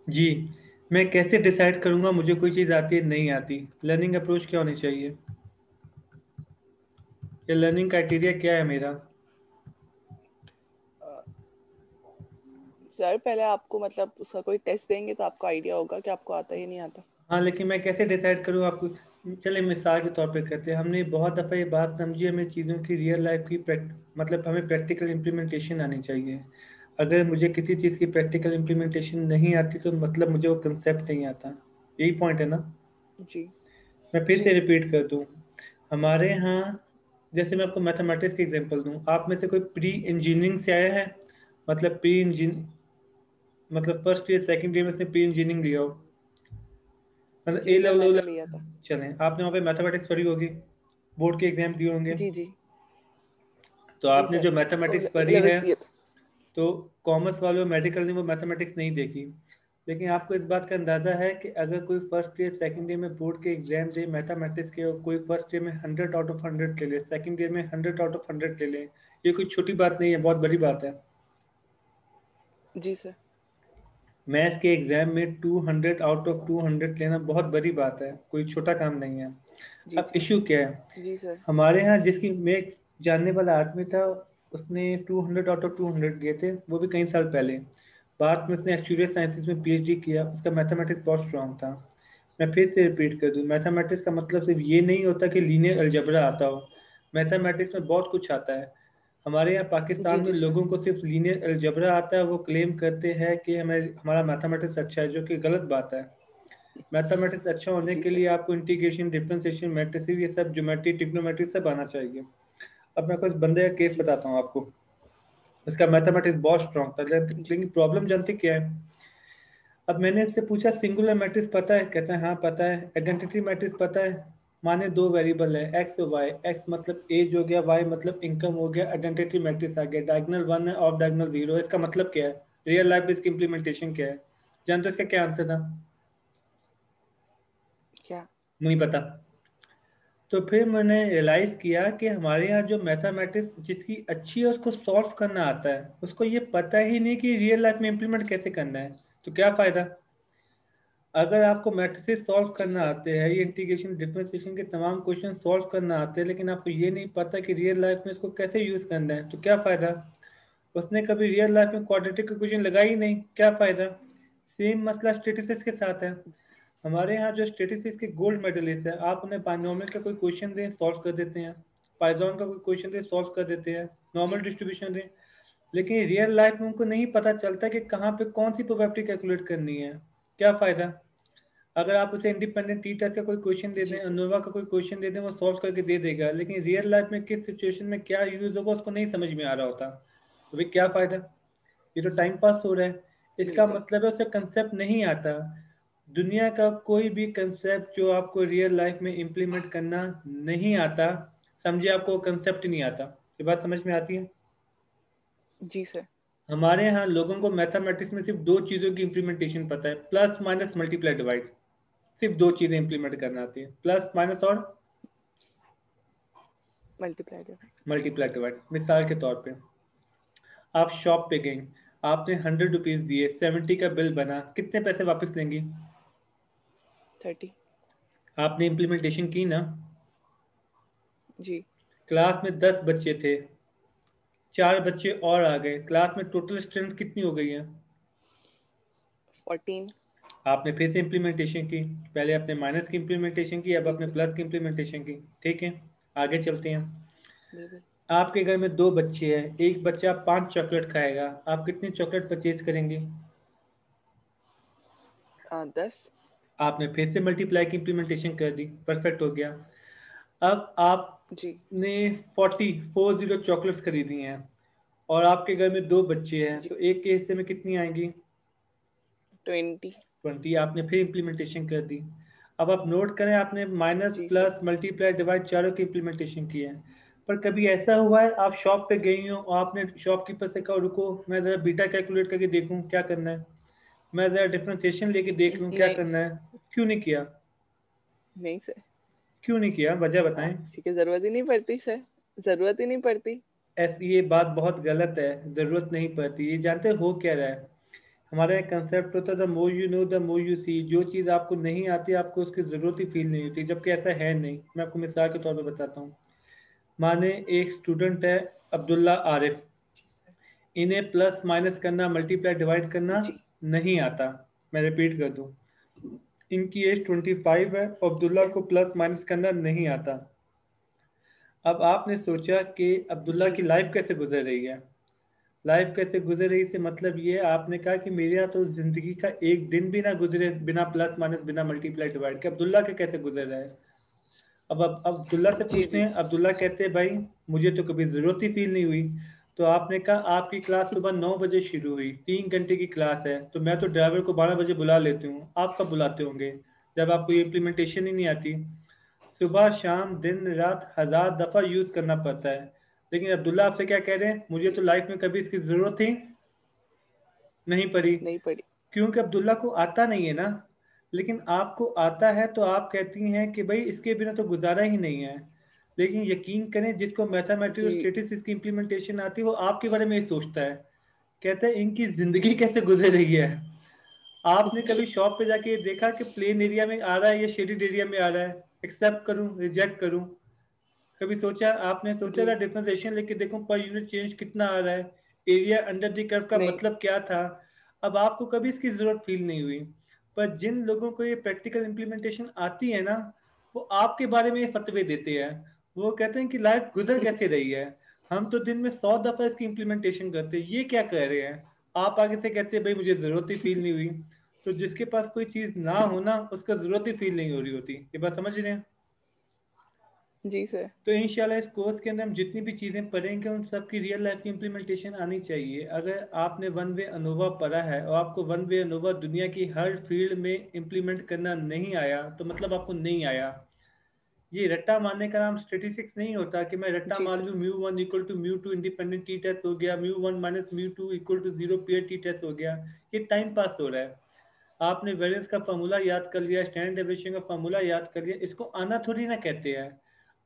जी। मैं कैसे डिसाइड करूंगा मुझे कोई चीज़ आती है नहीं आती? लर्निंग अप्रोच क्या होनी चाहिए, या लर्निंग क्राइटेरिया क्या है मेरा? सर पहले आपको मतलब उसका कोई टेस्ट देंगे तो आपको आइडिया होगा कि आपको आता है या नहीं आता। हाँ, लेकिन मैं कैसे डिसाइड करूँ आपको? चलिए मिसाल के तौर पे कहते हैं, हमने बहुत दफ़ा ये बात समझी, हमें चीज़ों की रियल लाइफ की मतलब हमें प्रैक्टिकल इम्प्लीमेंटेशन आनी चाहिए। अगर मुझे किसी चीज़ की प्रैक्टिकल इम्प्लीमेंटेशन नहीं आती तो मतलब मुझे वो कंसेप्ट नहीं आता। यही पॉइंट है ना? जी। मैं फिर जी। से रिपीट कर दूं, हमारे यहाँ, जैसे मैं आपको मैथमेटिक्स की एग्जांपल दूं, आप में से कोई प्री इंजीनियरिंग से आया है? मतलब प्री इंजीन मतलब फर्स्ट ईयर सेकंड ईयर में से प्री इंजीनियरिंग लिया हो, मतलब जी ए सर, लेवल। मैंने लिया था। चलें, आपने वहाँ पे मैथमेटिक्स पढ़ी होगी, बोर्ड के एग्जाम दिए होंगे। जी जी। तो जी आपने सर, जो मैथमेटिक्स पढ़ी है, लेवल्स दिए थे। तो कॉमर्स वालों मेडिकल ने वो मैथमेटिक्स नहीं देखी। लेकिन आपको इस बात का अंदाजा है कि अगर कोई फर्स्ट ईयर सेकंड ईयर में बोर्ड के एग्जाम दे मैथमेटिक्स के, और कोई फर्स्ट ईयर में 100 आउट ऑफ 100 ले ले, सेकंड ईयर में 100 आउट ऑफ 100 ले ले, ये कोई छोटी बात नहीं है, बहुत बड़ी बात है। जी सर। मैथ्स के एग्जाम में 200 आउट ऑफ 200 लेना बहुत बड़ी बात है, कोई छोटा काम नहीं है। जी अब जी। इशू क्या है? जी सर। हमारे यहाँ जिसकी मैं एक जानने वाला आदमी था, उसने 200 आउट ऑफ 200 लिए थे, वो भी कई साल पहले। बाद में उसने एक्चुअल साइंसेस में पीएचडी किया, उसका मैथमेटिक्स बहुत स्ट्रांग था। मैं फिर से रिपीट कर दूं, मैथमेटिक्स का मतलब सिर्फ ये नहीं होता कि लीनियर अलजेब्रा आता हो। मैथमेटिक्स में बहुत कुछ आता है। हमारे यहाँ जी पाकिस्तान में जी सर। लोगों को सिर्फ लीनियर अलजेब्रा आता है, वो क्लेम करते हैं कि हमें हमारा मैथमेटिक्स अच्छा है, जो कि गलत बात है। मैथमेटिक्स अच्छा होने जी के सर। लिए आपको इंटीग्रेशन, डिफरेंशिएशन, मैट्रिसेस, ये सब ज्योमेट्री, ट्रिग्नोमेट्री सब आना चाहिए। अब मैं कुछ बंदे का केस जी जी। बताता हूँ आपको। इसका मैथमेटिक्स बहुत स्ट्रांग था, जी। लेकिन प्रॉब्लम जानते क्या है? अब मैंने इससे पूछा, सिंगुलर मैट्रिक्स पता है? कहता है हाँ पता है। आइडेंटिटी मैट्रिक्स पता है? माने दो वेरिएबल है एक्स और वाई, एक्स मतलब एज हो गया, वाई मतलब इनकम हो गया, आइडेंटिटी मैट्रिक्स आ गया, डायगोनल 1 है, ऑफ डायगोनल 0 है। इसका मतलब क्या है? रियल लाइफ में इसकी इंप्लीमेंटेशन क्या है? जानते हो इसका क्या आंसर था? क्या? नहीं पता। तो फिर मैंने रियलाइज किया कि हमारे यहाँ जो मैथमेटिक्स जिसकी अच्छी है उसको सॉल्व करना आता है, उसको ये पता ही नहीं कि रियल लाइफ में इम्प्लीमेंट कैसे करना है। तो क्या फायदा? अगर आपको मैट्रिसेस सॉल्व जी करना सर। आते हैं, ये इंटीग्रेशन डिफरेंशिएशन के तमाम क्वेश्चन सॉल्व करना आते हैं, लेकिन आपको ये नहीं पता कि रियल लाइफ में इसको कैसे यूज करना है, तो क्या फायदा? उसने कभी रियल लाइफ में क्वाड्रेटिक इक्वेशन लगाई ही नहीं, क्या फायदा? सेम मसला स्टेटिस्टिक्स के साथ है। हमारे यहाँ जो स्टेटिस्टिक्स के गोल्ड मेडलिस्ट है, आप उन्हें बाइनोमियल का कोई क्वेश्चन दें सॉल्व कर देते हैं, पाइथन का कोई क्वेश्चन दें सॉल्व कर देते हैं, नॉर्मल जी। डिस्ट्रीब्यूशन दें। लेकिन रियल लाइफ में उनको नहीं पता चलता कि कहाँ पे कौन सी प्रोबेबिलिटी कैलकुलेट करनी है। क्या फायदा? अगर आप उसे इंडिपेंडेंट टी टेस्ट का कोई क्वेश्चन दे जी दें, सर। अनोवा का कोई क्वेश्चन दे दें, वो सॉल्व करके दे देगा, लेकिन रियल लाइफ में किस सिचुएशन में क्या यूज होगा उसको नहीं समझ में आ रहा होता। तो भाई क्या फायदा? ये तो टाइम पास हो रहा है। इसका बिल्कुल। मतलब है उसे कंसेप्ट नहीं आता। दुनिया का कोई भी कंसेप्ट जो आपको रियल लाइफ में इम्प्लीमेंट करना नहीं आता, समझिए आपको कंसेप्ट नहीं आता। ये बात समझ में आती है? जी सर। हमारे यहाँ लोगों को मैथमेटिक्स में सिर्फ दो चीज़ों की इम्प्लीमेंटेशन पता है, प्लस माइनस मल्टीप्लाई डिवाइड। सिर्फ दो चीज़ें इम्प्लीमेंट करना आती है, प्लस माइनस और मल्टीप्लाई डिवाइड। Multiply divide. मिसाल के तौर पे, आप शॉप पे गई, आपने 100 रुपीज़ दिए, 70 का बिल बना, कितने पैसे वापस लेंगी? 30। आपने इम्प्लीमेंटेशन की ना? जी। क्लास में 10 बच्चे थे, चार बच्चे और आ गए, क्लास में टोटल स्ट्रेंथ कितनी हो गई है? 14। आपने फिर से इम्प्लीमेंटेशन की। पहले आपने माइनस की इम्प्लीमेंटेशन की, अब आपने बिल्कुल। प्लस की इम्प्लीमेंटेशन की। ठीक है, आगे चलते हैं। बिल्कुल। आपके घर में दो बच्चे हैं, एक बच्चा 5 चॉकलेट खाएगा, आप कितनी चॉकलेट परचेज करेंगे? 10। आपने फिर से मल्टीप्लाई की इम्प्लीमेंटेशन कर दी, परफेक्ट हो गया। अब जी। आपने 40 चॉकलेट्स खरीदी हैं, और आपके घर में दो बच्चे हैं, जी। तो एक के हिस्से में कितनी आएंगी? 20। 20। आपने फिर इम्प्लीमेंटेशन कर दी। अब आप नोट करें, आपने माइनस जी सर। प्लस मल्टीप्लाई डिवाइड चारों की इम्प्लीमेंटेशन की है। पर कभी ऐसा हुआ है आप शॉप पे गई हो और आपने शॉपकीपर से कहा रुको मैं ज़रा बीटा कैलकुलेट करके देखूं क्या करना है, मैं ज़रा डिफरेंशिएशन लेके देख लूं क्या नहीं। करना है? क्यों नहीं किया? नहीं सर। क्यों नहीं किया, वजह हाँ बताएं। ठीक है, जरूरत ही नहीं पड़ती सर। जरूरत ही नहीं पड़ती। ऐसी ये बात बहुत गलत है, ज़रूरत नहीं पड़ती। ये जानते हो क्या रहा है? हमारा एक कंसेप्ट होता है the more you know the more you see. जो चीज़ आपको नहीं आती आपको उसकी ज़रूरत ही फील नहीं होती, जबकि ऐसा है नहीं। मैं आपको मिसाल के तौर पे बताता हूँ। माने एक स्टूडेंट है, अब्दुल्ला आरिफ, जी सर। इन्हें प्लस माइनस करना, मल्टीप्लाई डिवाइड करना जी नहीं आता। मैं रिपीट कर दूं, इनकी एज 25 है, ठीक अब्दुल्ला है। को प्लस माइनस करना नहीं आता। अब आपने सोचा कि अब्दुल्ला जी की लाइफ कैसे गुजर रही है। लाइफ कैसे गुजर रही से मतलब ये है, आपने कहा कि मेरा तो जिंदगी का एक दिन भी ना गुजरे बिना प्लस माइनस बिना मल्टीप्लाई डिवाइड के, अब्दुल्ला के कैसे गुजर रहा है। अब अब्दुल्ला से जी पूछते जी। हैं, अब्दुल्ला कहते हैं भाई मुझे तो कभी जरूरत ही फील नहीं हुई। तो आपने कहा आपकी क्लास सुबह 9 बजे शुरू हुई, 3 घंटे की क्लास है, तो मैं तो ड्राइवर को 12 बजे बुला लेती हूँ, आप कब बुलाते होंगे जब आपको ये इम्प्लीमेंटेशन ही नहीं आती। सुबह शाम दिन रात 1000 दफा यूज करना पड़ता है। लेकिन अब्दुल्ला आपसे क्या कह रहे हैं, मुझे जी तो जी। लाइफ में कभी इसकी जरूरत ही नहीं पड़ी, नहीं पड़ी। क्योंकि अब्दुल्ला को आता नहीं है ना। लेकिन आपको आता है तो आप कहती हैं कि भाई इसके बिना तो गुजारा ही नहीं है। लेकिन यकीन करें, जिसको मैथमेटिक्स और जी स्टेटिस्टिक्स की इंप्लीमेंटेशन आती है वो आपके बारे में ये सोचता है, कहता है इनकी जिंदगी कैसे गुजर रही है। आपने कभी शॉप पे जाके देखा कि प्लेन एरिया में आ रहा है या शेडिड एरिया में आ रहा है, एक्सेप्ट करूं रिजेक्ट करूं। कभी सोचा, आपने सोचा जी। था डिफरेंशिएशन लेके देखूं पर यूनिट चेंज कितना आ रहा है, एरिया अंडर द कर्व का नहीं। मतलब क्या था। अब आपको कभी इसकी जरूरत फील नहीं हुई। पर जिन लोगों को ये प्रैक्टिकल इंप्लीमेंटेशन आती है ना, वो आपके बारे में ये फतवे देते हैं। वो कहते हैं कि लाइफ गुजर कैसे रही है, हम तो दिन में 100 दफा इसकी इंप्लीमेंटेशन करते हैं, ये क्या कर रहे हैं। आप आगे से कहते हैं भाई मुझे जरूरत ही फील नहीं हुई। तो जिसके पास कोई चीज ना हो ना, उसका जरूरत ही फील नहीं हो रही होती। ये बात समझ रहे हैं। जी सर। तो इंशाल्लाह इस कोर्स के अंदर हम जितनी भी चीज़ें पढ़ेंगे उन सब की रियल लाइफ की इम्प्लीमेंटेशन आनी चाहिए। अगर आपने वन वे अनोवा पढ़ा है और आपको वन वे अनोवा दुनिया की हर फील्ड में इम्प्लीमेंट करना नहीं आया, तो मतलब आपको नहीं आया। ये रट्टा मारने का नाम स्टेटिस्टिक्स नहीं होता कि मैं रट्टा जी मार सर। लूँ mu one equal to mu two independent T test हो गया, mu one minus mu two equal to zero pair T test हो गया। ये टाइम पास हो रहा है। आपने वेरियंस का फॉर्मूला याद कर लिया, स्टैंडर्ड डेविएशन का फॉर्मूला याद कर लिया, इसको आना थोड़ी ना कहते हैं।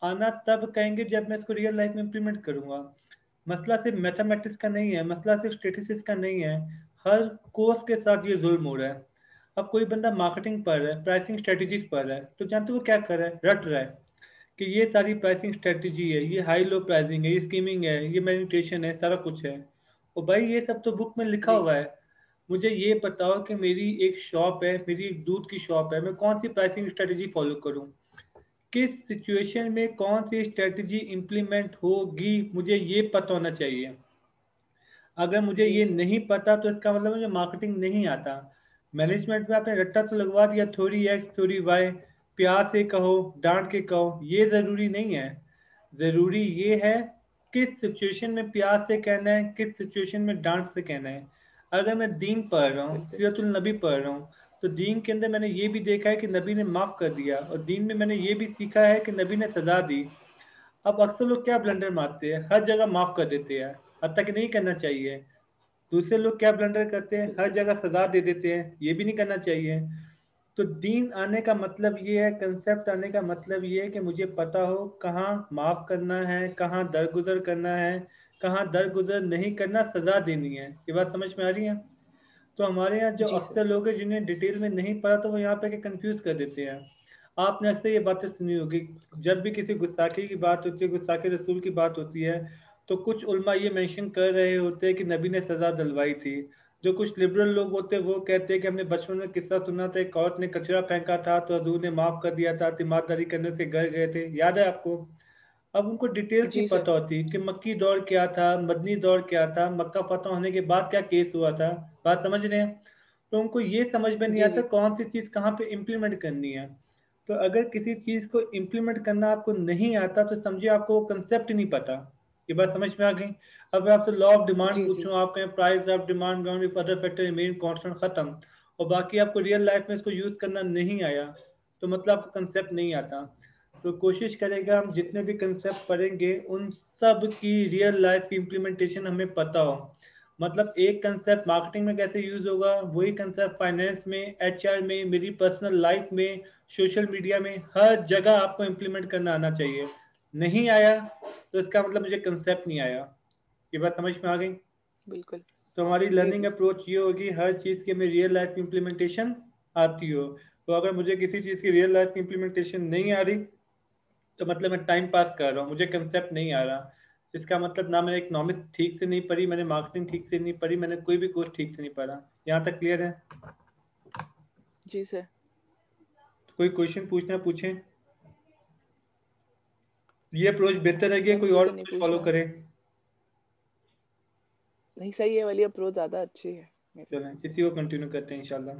आना तब कहेंगे जब मैं इसको रियल लाइफ में इंप्लीमेंट करूंगा। मसला सिर्फ मैथमेटिक्स का नहीं है, मसला सिर्फ स्टेटिस्टिक्स का नहीं है। हर कोर्स के साथ ये जुल्म हो रहा है। अब कोई बंदा मार्केटिंग पढ़ रहा है, प्राइसिंग स्ट्रेटेजीज पढ़ रहा है, तो जानते हो वो क्या कर रहा है, रट रहा है कि ये सारी प्राइसिंग स्ट्रेटेजी है, ये हाई लो प्राइसिंग है, ये स्कीमिंग है, ये मैनिपुलेशन है, सारा कुछ है। और भाई ये सब तो बुक में लिखा जी हुआ है। मुझे ये बताओ कि मेरी एक शॉप है, मेरी एक दूध की शॉप है, मैं कौन सी प्राइसिंग स्ट्रेटेजी फॉलो करूं, किस सिचुएशन में कौन सी स्ट्रेटजी इंप्लीमेंट होगी, मुझे ये पता होना चाहिए। अगर मुझे जी ये सर। नहीं पता तो इसका मतलब मुझे मार्केटिंग नहीं आता। मैनेजमेंट में आपने रट्टा तो लगवा दिया, थोड़ी एक्स थोड़ी वाई, प्यार से कहो डांट के कहो, ये जरूरी नहीं है। जरूरी ये है किस सिचुएशन में प्यार से कहना है, किस सिचुएशन में डांट से कहना है। अगर मैं दीन पढ़ रहा हूँ, बिल्कुल। सीरतुल नबी पढ़ रहा हूँ, तो दीन के अंदर मैंने ये भी देखा है कि नबी ने माफ कर दिया, और दीन में मैंने ये भी सीखा है कि नबी ने सजा दी। अब अक्सर लोग क्या ब्लंडर मारते हैं, हर जगह माफ कर देते हैं, हत्या कि नहीं करना चाहिए। दूसरे लोग क्या ब्लंडर करते हैं, हर बिल्कुल। जगह सजा दे देते हैं, ये भी नहीं करना चाहिए। तो दीन आने का मतलब ये है, कंसेप्ट आने का मतलब ये है कि मुझे पता हो कहाँ माफ करना है, कहाँ दरगुजर करना है, कहाँ दरगुजर नहीं करना, सजा देनी है। ये बात समझ में आ रही है। तो हमारे यहाँ जो जी सर। अक्सर लोग हैं जिन्हें डिटेल में नहीं पढ़ा, तो वो यहाँ पे कंफ्यूज कर देते हैं। आपने अक्सर ये बातें सुनी होगी, जब भी किसी गुस्ताखी की बात होती है, गुस्ताखी रसूल की बात होती है, तो कुछ उल्मा ये मेंशन कर रहे होते हैं कि नबी ने सजा दिलवाई थी। जो कुछ लिबरल लोग होते हैं वो कहते हैं कि हमने बचपन में किस्सा सुना था, एक औरत ने कचरा फेंका था तो हजूर ने माफ कर दिया था, तीमारदारी करने से घर गए थे, याद है आपको। अब उनको डिटेल्स नहीं जी सर। पता होती कि मक्की दौर क्या था, मदनी दौर क्या था, मक्का फतह होने के बाद क्या केस हुआ था। बात समझ रहे हैं। तो उनको ये समझ में नहीं जी आता जी। कौन सी चीज कहाँ पे इम्प्लीमेंट करनी है। तो अगर किसी चीज को इम्प्लीमेंट करना आपको नहीं आता तो समझिए आपको वो कंसेप्ट नहीं पता। ये बात समझ में आ गई। अब मैं आपसे लॉ ऑफ डिमांड जी जी। पूछूं, आप कहें price of demand ground if other factor remain constant, खत्म। और बाकी आपको रियल लाइफ में इसको यूज करना नहीं आया, तो मतलब आपको कंसेप्ट नहीं आता। तो कोशिश करेगा हम बिल्कुल। जितने भी कंसेप्ट पढ़ेंगे उन सब की रियल लाइफ की इम्प्लीमेंटेशन हमें पता हो। मतलब एक कंसेप्ट मार्केटिंग में कैसे यूज होगा, वही कंसेप्ट फाइनेंस में, एचआर में, मेरी पर्सनल लाइफ में, सोशल मीडिया में, हर जगह आपको इम्प्लीमेंट करना आना चाहिए। नहीं आया तो इसका मतलब मुझे कंसेप्ट नहीं आया। ये बात समझ में आ गई। बिल्कुल। तो हमारी जी लर्निंग जी अप्रोच ये होगी हर चीज़ की हमें रियल लाइफ इम्प्लीमेंटेशन आती हो। तो अगर मुझे किसी चीज़ की रियल लाइफ इम्प्लीमेंटेशन नहीं आ रही तो मतलब मैं टाइम पास कर रहा हूँ, मुझे कंसेप्ट नहीं आ रहा। इसका मतलब ना मैंने इकोनॉमिक्स ठीक से नहीं पढ़ी, मैंने मार्केटिंग ठीक से नहीं पढ़ी, मैंने कोई भी कोर्स ठीक से नहीं पढ़ा। यहाँ तक क्लियर है? जी सर। तो कोई क्वेश्चन पूछना पूछें। ये अप्रोच बेहतर है कि सर कोई मुझे और तो नहीं अप्रोच फॉलो पूछना है। करे? नहीं सही है, वाली अप्रोच ज्यादा अच्छी है मेरे चलें हिसाब से। इसी को कंटिन्यू करते हैं इंशाल्लाह।